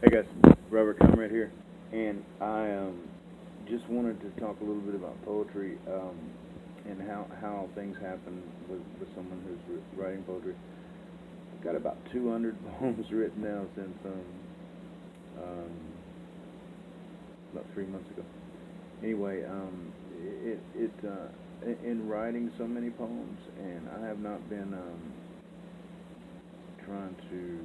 Hey guys, Robert Conrad here, and I just wanted to talk a little bit about poetry and how things happen with someone who's writing poetry. I've got about 200 poems written now since um, about 3 months ago. Anyway, in writing so many poems, and I have not been trying to.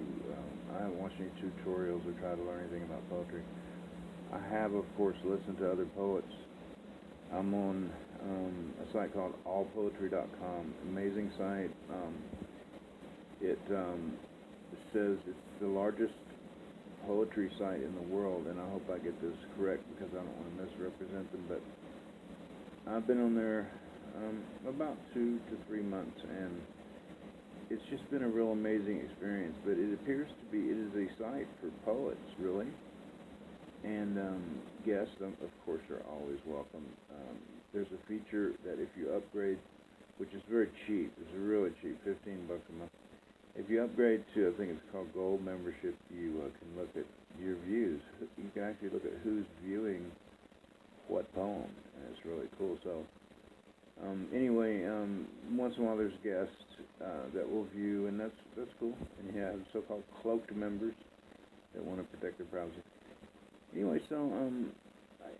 I haven't watched any tutorials or tried to learn anything about poetry. I have, of course, listened to other poets. I'm on a site called allpoetry.com. Amazing site. It says it's the largest poetry site in the world, and I hope I get this correct because I don't want to misrepresent them. But I've been on there about 2 to 3 months, and it's just been a real amazing experience. But it appears to be, it is a site for poets, really. And guests, of course, are always welcome. There's a feature that if you upgrade, which is very cheap, it's really cheap, $15 a month. If you upgrade to, I think it's called Gold membership, you can look at your views. You can actually look at who's viewing what poem, and it's really cool. So anyway, once in a while there's guests that will view, and that's cool. And you have so-called cloaked members that want to protect their privacy. Anyway, so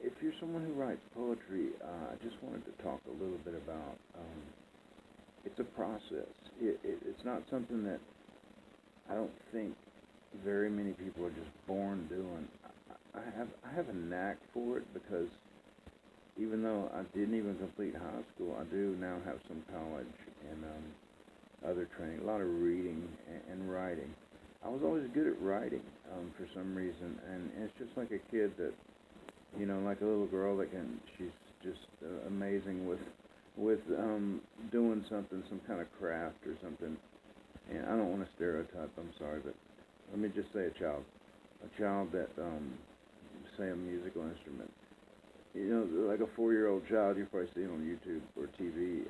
if you're someone who writes poetry, I just wanted to talk a little bit about. It's a process. It's not something that I don't think very many people are just born doing. I have a knack for it because even though I didn't even complete high school, I do now have some college and other training, a lot of reading and writing. I was always good at writing for some reason, and it's just like a kid that, like a little girl that she's just amazing with doing something, some kind of craft or something. And I don't want to stereotype, I'm sorry, but let me just say a child that, say a musical instrument. Like a 4-year-old child, you probably see it on YouTube or TV,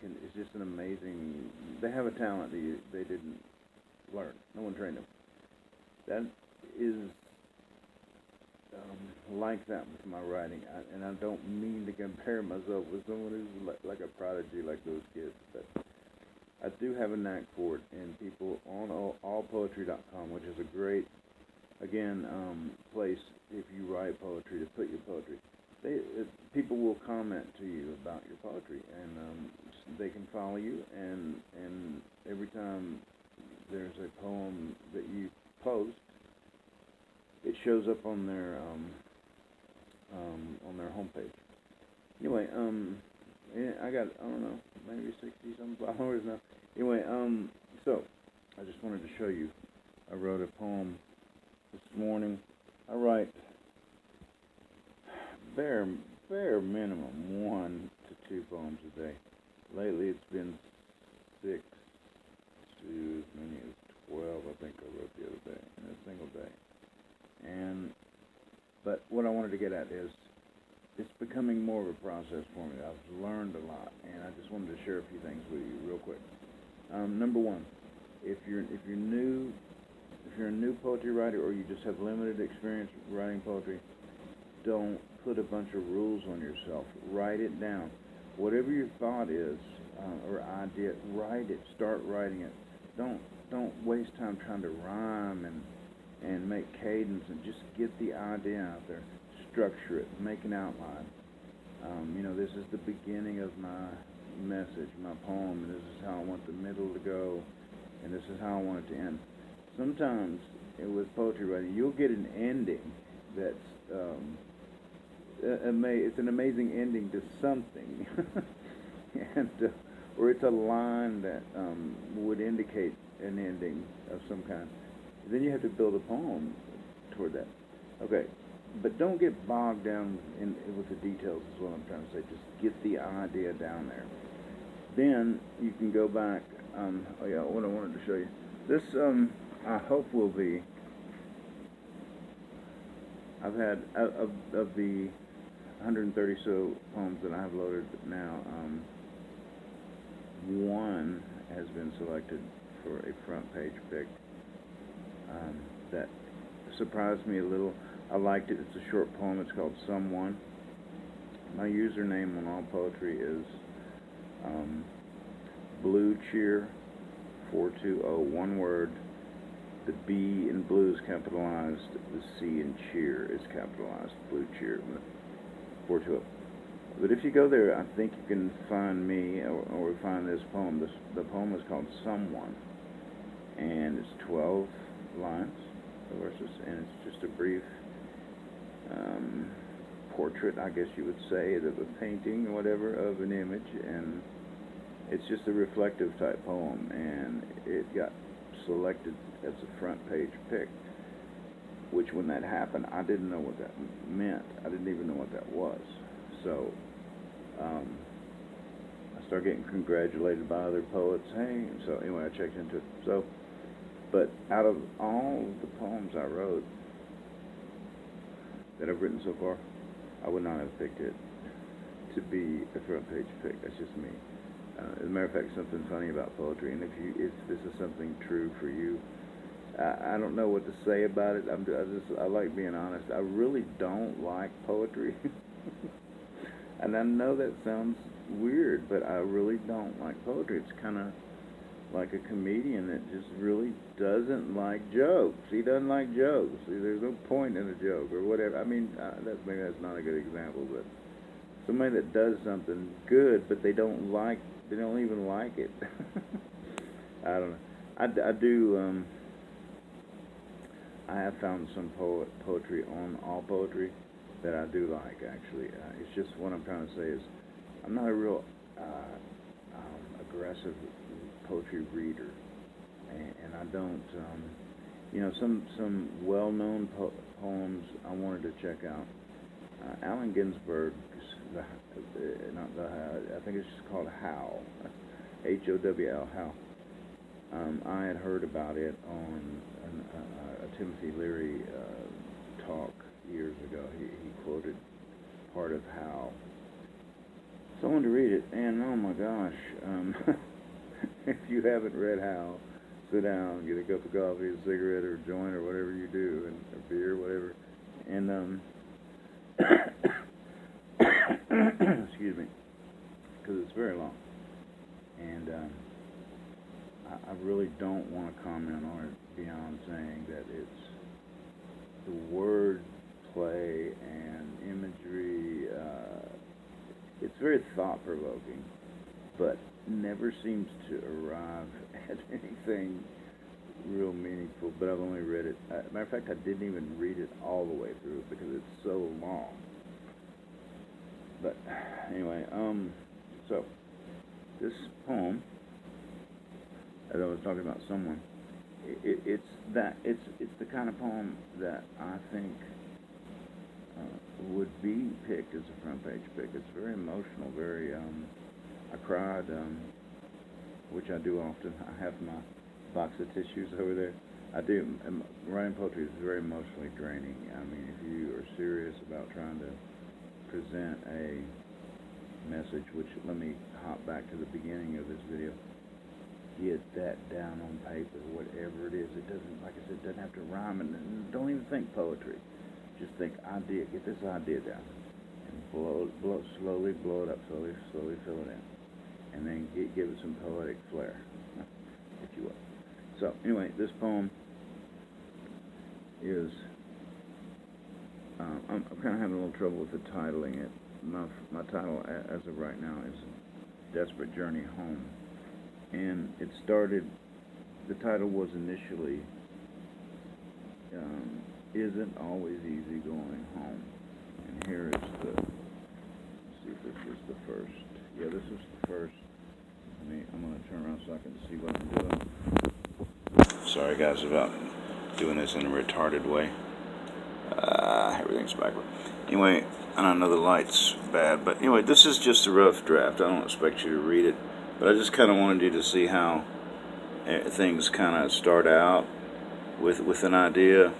it's just an amazing, they have a talent that they didn't learn. No one trained them. That is like that with my writing, and I don't mean to compare myself with someone who's like a prodigy like those kids, but I do have a knack for it, and people on allpoetry.com, which is a great, again, place if you write poetry to put your poetry. People will comment to you about your poetry, and they can follow you, and every time there's a poem that you post, it shows up on their homepage. Anyway, I got, I don't know, maybe 60-some followers now. Anyway, so I just wanted to show you. I wrote a poem this morning. I write bare minimum 1 to 2 poems a day. Lately, it's been 6 to as many as 12. I think I wrote the other day in a single day. But what I wanted to get at is, it's becoming more of a process for me. I've learned a lot, and I just wanted to share a few things with you real quick. Number one, if you're a new poetry writer, or you just have limited experience writing poetry, don't put a bunch of rules on yourself. Write it down. Whatever your thought is or idea, write it. Start writing it. Don't waste time trying to rhyme and make cadence, and just get the idea out there. Structure it. Make an outline. This is the beginning of my message, my poem, and this is how I want the middle to go, and this is how I want it to end. Sometimes with poetry writing, you'll get an ending that's it's an amazing ending to something, and or it's a line that would indicate an ending of some kind. Then you have to build a poem toward that. Okay, but don't get bogged down with the details is what I'm trying to say. Just get the idea down there. Then you can go back. What I wanted to show you. This, I hope will be, I've had, of the 130 so poems that I have loaded now, one has been selected for a front page pick. That surprised me a little. I liked it. It's a short poem. It's called Someone. My username on All Poetry is Blue Cheer 420, one word. The B in blue is capitalized. The C in cheer is capitalized. Blue Cheer 420. But if you go there, I think you can find me or find this poem. The poem is called Someone, and it's 12 lines, verses, and it's just a brief portrait, I guess you would say, of a painting or whatever of an image, and it's just a reflective type poem, and it got selected as a front page pick, which when that happened, I didn't know what that meant. I didn't even know what that was. So I started getting congratulated by other poets. Hey, so anyway, I checked into it. So, but out of all the poems I wrote that I've written so far, I would not have picked it to be a front page pick. That's just me. As a matter of fact, something funny about poetry, and if this is something true for you, I don't know what to say about it. I like being honest. I really don't like poetry. And I know that sounds weird, but I really don't like poetry. It's kind of like a comedian that just really doesn't like jokes. He doesn't like jokes. See, there's no point in a joke or whatever. I mean, maybe that's not a good example, but somebody that does something good, but they don't even like it. I don't know. I do. I have found some poetry on All Poetry that I do like, actually. It's just what I'm trying to say is I'm not a real aggressive poetry reader, and I don't, some well-known poems I wanted to check out. Allen Ginsberg's, I think it's just called Howl, H-O-W-L, Howl. I had heard about it on a Timothy Leary talk years ago. He quoted part of Howl. So I wanted to read it, and oh my gosh, if you haven't read Howl, sit down, get a cup of coffee, a cigarette, or a joint, or whatever you do, and a beer, whatever, and excuse me, because it's very long, and I really don't want to comment on it beyond saying that it's the word play and imagery. It's very thought-provoking, but never seems to arrive at anything real meaningful. But I've only read it. Matter of fact, I didn't even read it all the way through because it's so long. But anyway, so this poem, as I was talking about Someone, it's the kind of poem that I think would be picked as a front page pick. It's very emotional, very, I cried, which I do often. I have my box of tissues over there. I do. Writing poetry is very emotionally draining. I mean, if you are serious about trying to present a message, which, let me hop back to the beginning of this video, get that down on paper, whatever it is. It doesn't, like I said, it doesn't have to rhyme, and don't even think poetry. Just think idea. Get this idea down, and slowly blow it up, slowly fill it in, and then give it some poetic flair, if you will. So anyway, this poem is. I'm kind of having a little trouble with the titling it. My title, as of right now, is "Desperate Journey Home," and it started. The title was initially. Isn't always easy going home. And here is let's see if this is the first. Yeah, this is the first. I'm going to turn around so I can see what I'm doing. Sorry guys about doing this in a retarded way. Everything's backward. Anyway, and I know the light's bad, but anyway, this is just a rough draft. I don't expect you to read it, but I just kind of wanted you to see how things kind of start out with an idea.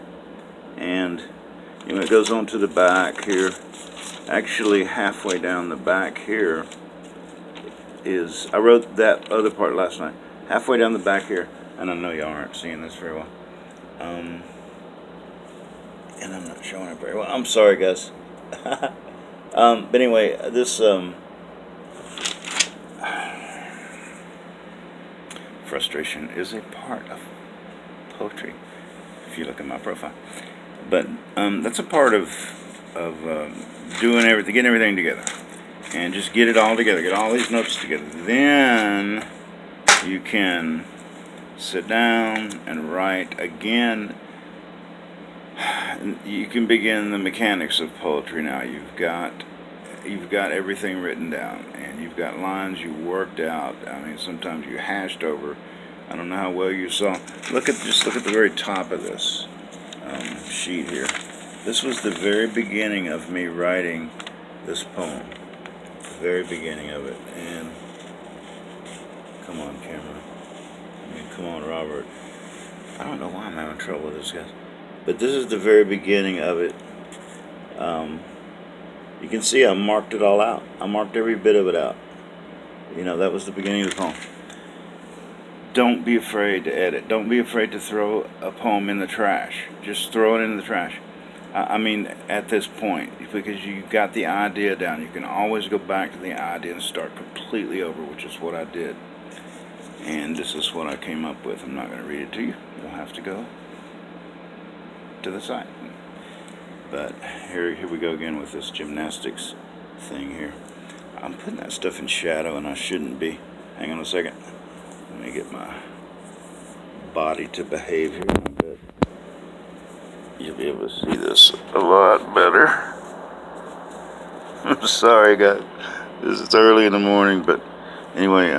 And it goes on to the back here. Actually, halfway down the back here is, I wrote that other part last night. Halfway down the back here, and I know y'all aren't seeing this very well. and I'm not showing it very well. I'm sorry, guys. But anyway, this frustration is a part of poetry. If you look at my profile, but that's a part of doing everything, getting everything together, and just get it all together, get all these notes together. Then you can sit down and write again. You can begin the mechanics of poetry now. You've got everything written down, and you've got lines you worked out. I mean, sometimes you hashed over. I don't know how well you saw. Just look at the very top of this sheet here. This was the very beginning of me writing this poem. The very beginning of it. And come on, camera. I mean, come on, Robert. I don't know why I'm having trouble with this, guys. But this is the very beginning of it. You can see I marked it all out. I marked every bit of it out. You know, that was the beginning of the poem. Don't be afraid to edit. Don't be afraid to throw a poem in the trash. Just throw it in the trash. I mean, at this point, because you got the idea down. You can always go back to the idea and start completely over, which is what I did. And this is what I came up with. I'm not going to read it to you. You'll have to go to the site. But here we go again with this gymnastics thing here. I'm putting that stuff in shadow, and I shouldn't be. Hang on a second. Let me get my body to behave here. I bet you'll be able to see this a lot better. I'm sorry, guys. This is early in the morning, but anyway,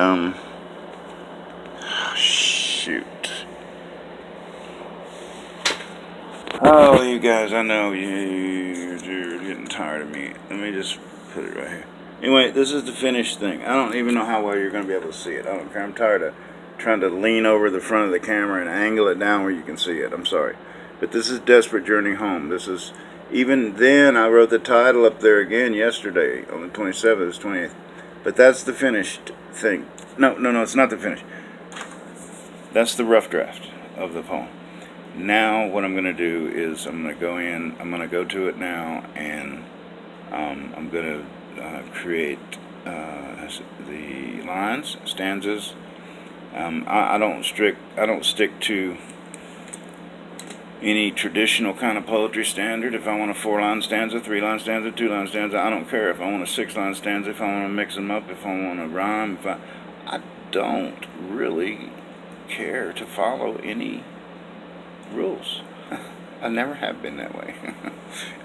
shoot. Oh, you guys, I know you're getting tired of me. Let me just put it right here. Anyway, this is the finished thing. I don't even know how well you're going to be able to see it. I don't care. I'm tired of trying to lean over the front of the camera and angle it down where you can see it. I'm sorry. But this is Desperate Journey Home. This is, even then, I wrote the title up there again yesterday on the 27th, it's 28th. But that's the finished thing. No, it's not the finished. That's the rough draft of the poem. Now what I'm going to do is I'm going to go to it now, and I'm going to create the lines, stanzas. I don't stick to any traditional kind of poetry standard. If I want a 4-line stanza, 3-line stanza, 2-line stanza, I don't care. If I want a 6-line stanza, if I want to mix them up, if I want to rhyme, I don't really care to follow any rules. I never have been that way,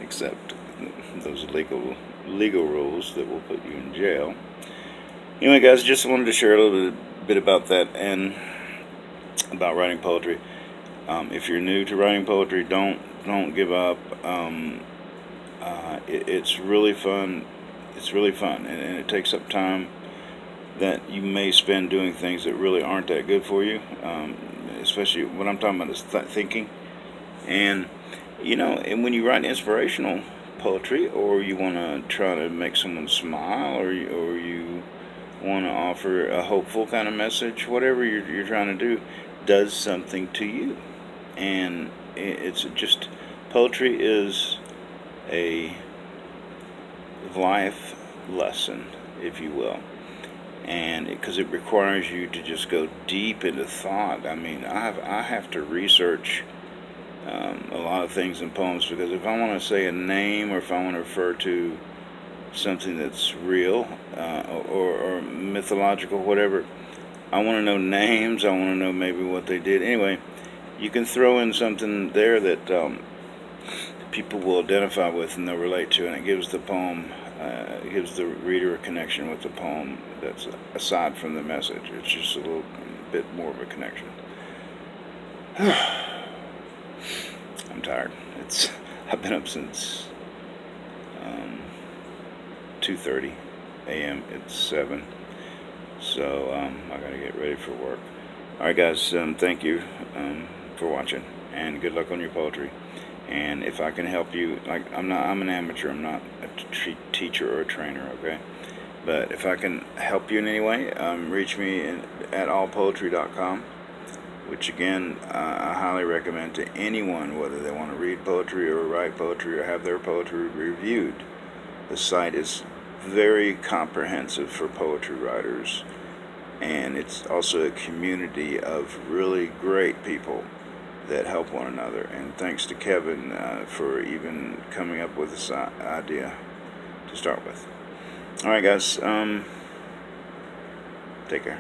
except those legal rules that will put you in jail. Anyway, guys, just wanted to share a little bit about that and about writing poetry. If you're new to writing poetry, don't give up. It's really fun. It's really fun, and it takes up time that you may spend doing things that really aren't that good for you. Especially what I'm talking about is thinking. And and when you write inspirational poetry, or you want to try to make someone smile, or you want to offer a hopeful kind of message, whatever you're trying to do does something to you. And it's just, poetry is a life lesson, if you will. And because it requires you to just go deep into thought. I mean, I have to research a lot of things in poems, because if I want to say a name, or if I want to refer to something that's real or mythological, whatever, I want to know names. I want to know maybe what they did. Anyway, you can throw in something there that people will identify with and they'll relate to, and it gives the poem, it gives the reader a connection with the poem that's aside from the message. It's just a little bit more of a connection. I'm tired. I've been up since 2:30 a.m. It's 7, so I gotta get ready for work. All right, guys. Thank you for watching, and good luck on your poetry. And if I can help you, I'm an amateur. I'm not a teacher or a trainer. Okay, but if I can help you in any way, reach me at allpoetry.com. which again I highly recommend to anyone, whether they want to read poetry or write poetry or have their poetry reviewed. The site is very comprehensive for poetry writers, and it's also a community of really great people that help one another. And thanks to Kevin for even coming up with this idea to start with. All right, guys. Take care.